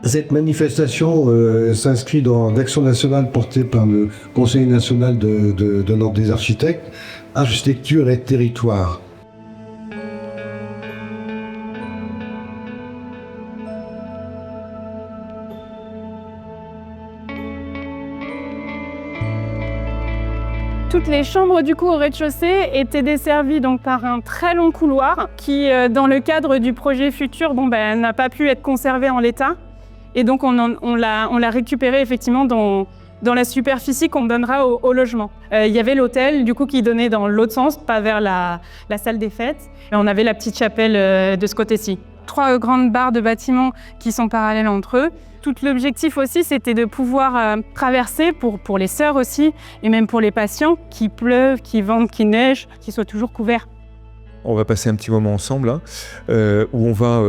Cette manifestation s'inscrit dans l'action nationale portée par le Conseil national de l'Ordre des architectes, Architecture et territoire. Toutes les chambres du coup au rez-de-chaussée étaient desservies donc par un très long couloir qui, dans le cadre du projet futur, n'a pas pu être conservé en l'état. Et donc on l'a récupéré effectivement dans la superficie qu'on donnera au logement. Il y avait l'hôtel du coup qui donnait dans l'autre sens, pas vers la salle des fêtes. Et on avait la petite chapelle de ce côté-ci. 3 grandes barres de bâtiments qui sont parallèles entre eux. Tout l'objectif aussi, c'était de pouvoir traverser pour les sœurs aussi, et même pour les patients, qu'il pleuve, qu'il vente, qu'il neige, qu'ils soient toujours couverts. On va passer un petit moment ensemble, hein, où on va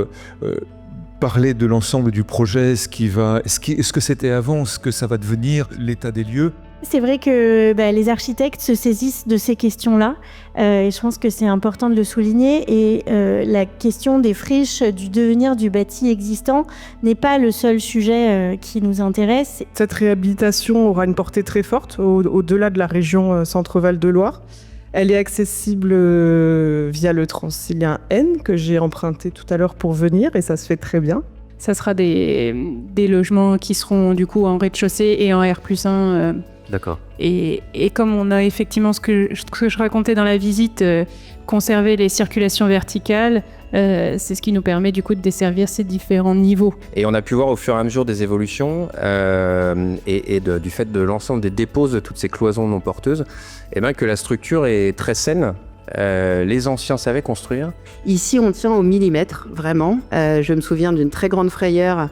parler de l'ensemble du projet, ce que c'était avant, ce que ça va devenir, l'état des lieux. C'est vrai que les architectes se saisissent de ces questions-là et je pense que c'est important de le souligner. Et la question des friches, du devenir du bâti existant n'est pas le seul sujet qui nous intéresse. Cette réhabilitation aura une portée très forte au-delà de la région Centre-Val de Loire. Elle est accessible via le Transilien N que j'ai emprunté tout à l'heure pour venir et ça se fait très bien. Ça sera des logements qui seront du coup en rez-de-chaussée et en R+1. D'accord. Et comme on a effectivement ce que je racontais dans la visite, conserver les circulations verticales, c'est ce qui nous permet du coup de desservir ces différents niveaux. Et on a pu voir au fur et à mesure des évolutions du fait de l'ensemble des dépôts de toutes ces cloisons non porteuses, que la structure est très saine. Les anciens savaient construire. Ici, on tient au millimètre, vraiment. Je me souviens d'une très grande frayeur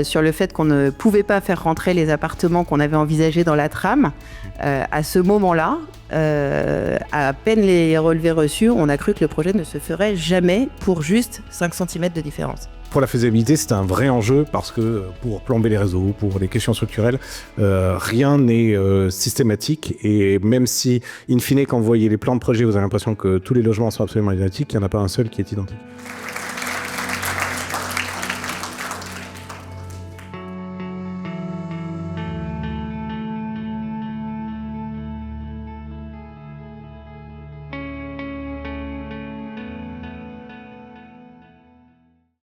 sur le fait qu'on ne pouvait pas faire rentrer les appartements qu'on avait envisagés dans la trame. À ce moment-là, à peine les relevés reçus, on a cru que le projet ne se ferait jamais pour juste 5 cm de différence. Pour la faisabilité, c'est un vrai enjeu parce que pour plomber les réseaux, pour les questions structurelles, rien n'est systématique. Et même si, in fine, quand vous voyez les plans de projet, vous avez l'impression que tous les logements sont absolument identiques, il n'y en a pas un seul qui est identique.